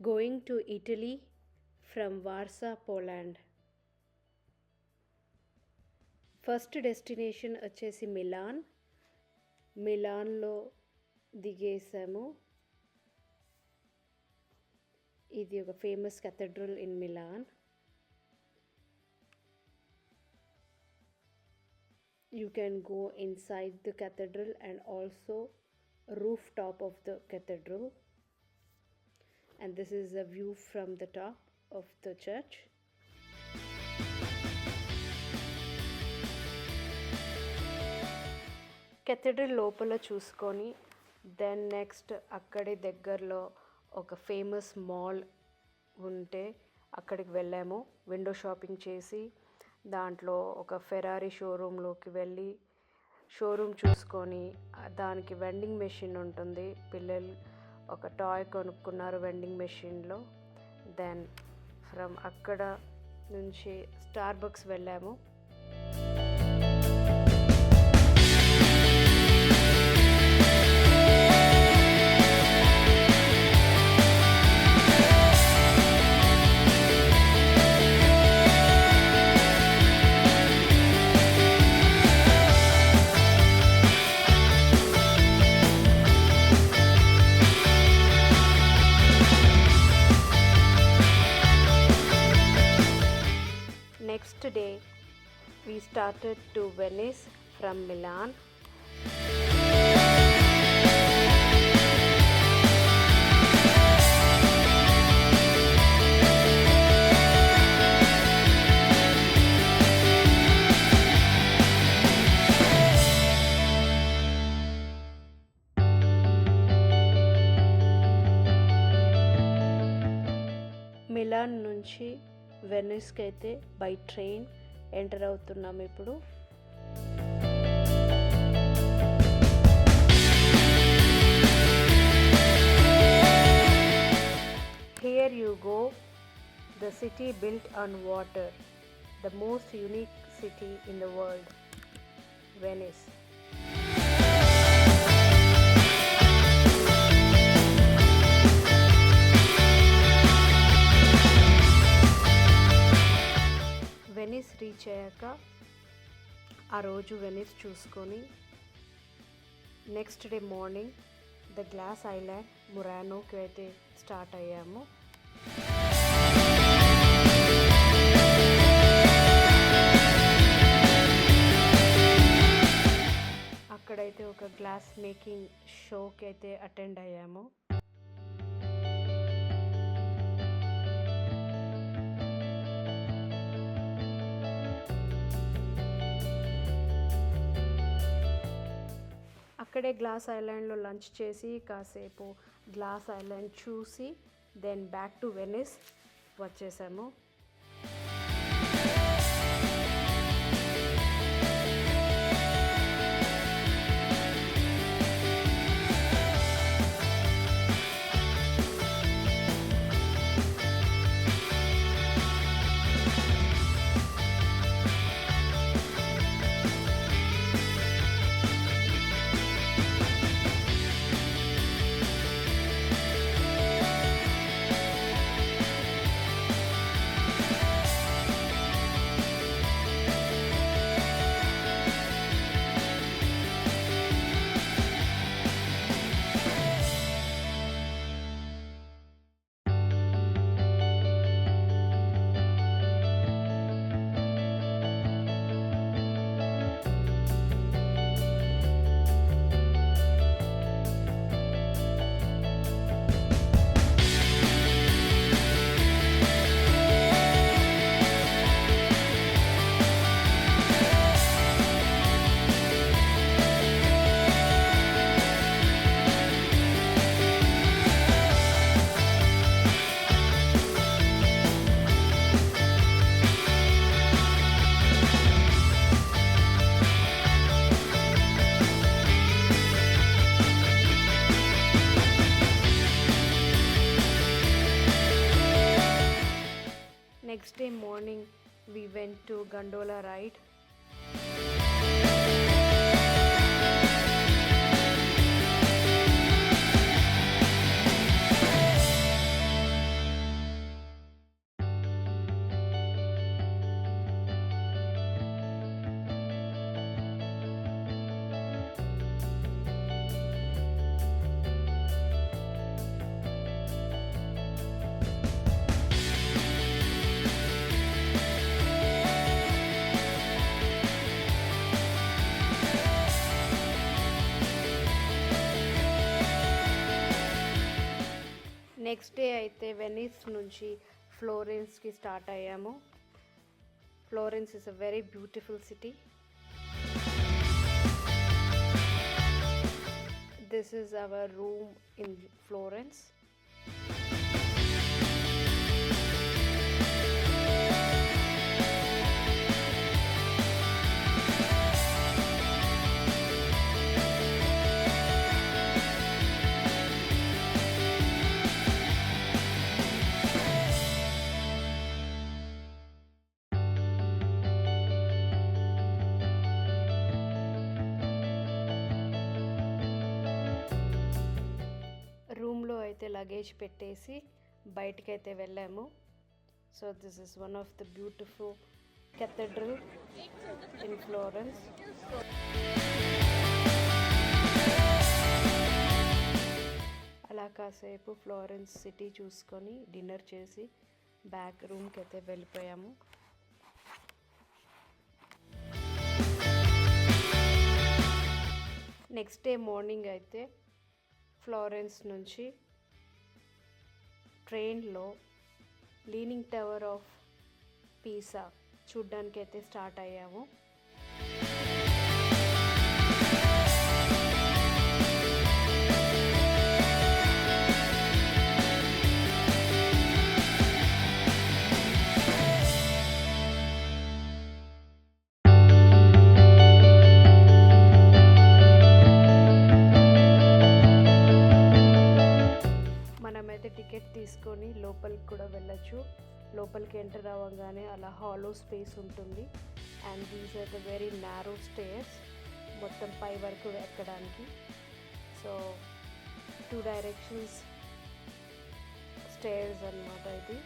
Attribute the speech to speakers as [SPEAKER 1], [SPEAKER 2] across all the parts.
[SPEAKER 1] Going to Italy from Warsaw, Poland. First destination వచ్చేసి మిలాన్లో దిగేసాము. ఇది ఒక famous cathedral in Milan. You can go inside the cathedral and also rooftop of the cathedral, and this is a view from the top of the church. cathedral లోపల చూసుకొని then next అక్కడే దగ్గరలో ఒక ఫేమస్ మాల్ ఉంటే అక్కడికి వెళ్ళాము. Window shopping చేసి దాంట్లో ఒక ఫెరారీ షోరూంలోకి వెళ్ళి షోరూమ్ చూసుకొని దానికి వెండింగ్ మెషిన్ ఉంటుంది. పిల్లలు ఒక టాయ్ కొనుక్కున్నారు వెండింగ్ మెషిన్లో. దెన్ ఫ్రమ్ అక్కడ నుంచి స్టార్బక్స్ వెళ్ళాము. Next day we started to Venice from Milan. Milan నుంచి వెనిస్కి అయితే బై ట్రైన్ ఎంటర్ అవుతున్నాం ఇప్పుడు. Here you go, the city built on water, the most unique city in the world, Venice. Venice reach అయ్యాక ఆ రోజు Venice చూసుకొని next day morning the glass island మురానోకి అయితే స్టార్ట్ అయ్యాము. అక్కడైతే ఒక గ్లాస్ మేకింగ్ షోకి అయితే అటెండ్ అయ్యాము. అక్కడే గ్లాస్ ఐలాండ్లో లంచ్ చేసి కాసేపు గ్లాస్ ఐలాండ్ చూసి దెన్ బ్యాక్ టు వెనిస్ వచ్చేసాము. Next day morning we went to gondola ride. Next day అయితే వెనిస్ నుంచి ఫ్లోరెన్స్కి స్టార్ట్ అయ్యాము. Florence is a very beautiful city. This is our room in Florence. రూమ్లో అయితే luggage పెట్టేసి బయటికైతే వెళ్ళాము. So this is one of the beautiful cathedral in Florence. అలా కాసేపు Florence city చూసుకొని డిన్నర్ చేసి బ్యాక్ రూమ్కి అయితే వెళ్ళిపోయాము. నెక్స్ట్ డే మార్నింగ్ అయితే ఫ్లోరెన్స్ నుంచి ట్రైన్లో లీనింగ్ టవర్ ఆఫ్ పీసా చూడ్డానికి అయితే స్టార్ట్ అయ్యాము. టికెట్ తీసుకొని లోపలికి కూడా వెళ్ళచ్చు. లోపలికి ఎంటర్ అవ్వగానే అలా హాలో స్పేస్ ఉంటుంది. And these are the very narrow stairs, మొత్తం పై వరకు ఎక్కడానికి. సో 2 డైరెక్షన్స్ స్టేర్స్ అన్నమాట ఇది,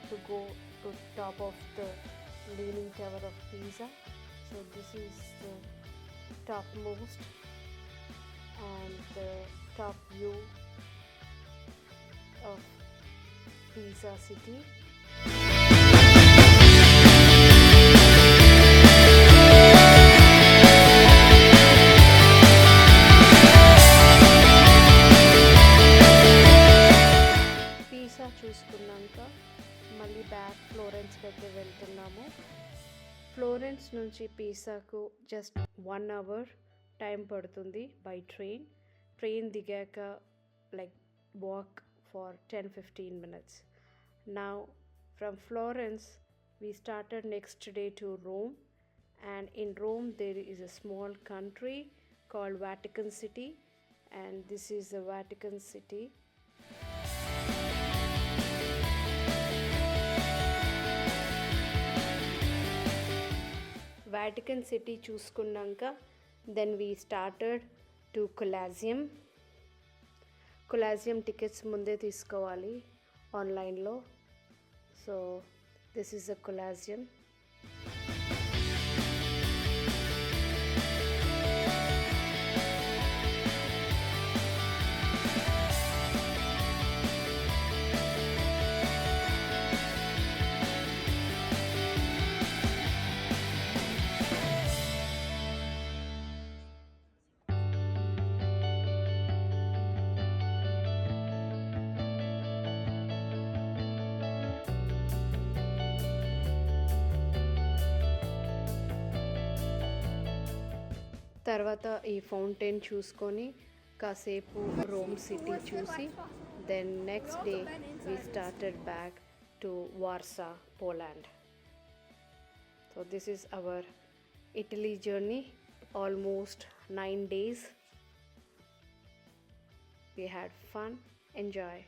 [SPEAKER 1] to go to top of the leaning tower of Pisa. So this is the top most and the top view of Pisa city. Pisa చూసుకున్నాక మళ్ళీ back ఫ్లోరెన్స్కి అయితే వెళ్తున్నాము. ఫ్లోరెన్స్ నుంచి పీసాకు జస్ట్ 1 hour టైం పడుతుంది బై ట్రైన్. ట్రైన్ దిగాక like walk for 10-15 minutes. Now from Florence we started next day to Rome, and in Rome there is a small country called Vatican City, and this is the Vatican City. Vatican City చూసుకున్నాక then we started to Colosseum. Colosseum tickets ముందే తీసుకోవాలి ఆన్లైన్లో. So this is a Colosseum. తర్వాత ఈ fountain చూసుకొని కాసేపు Rome city చూసి then next day we started back to Warsaw, Poland. So this is our Italy journey, almost 9 days. We had fun, enjoy.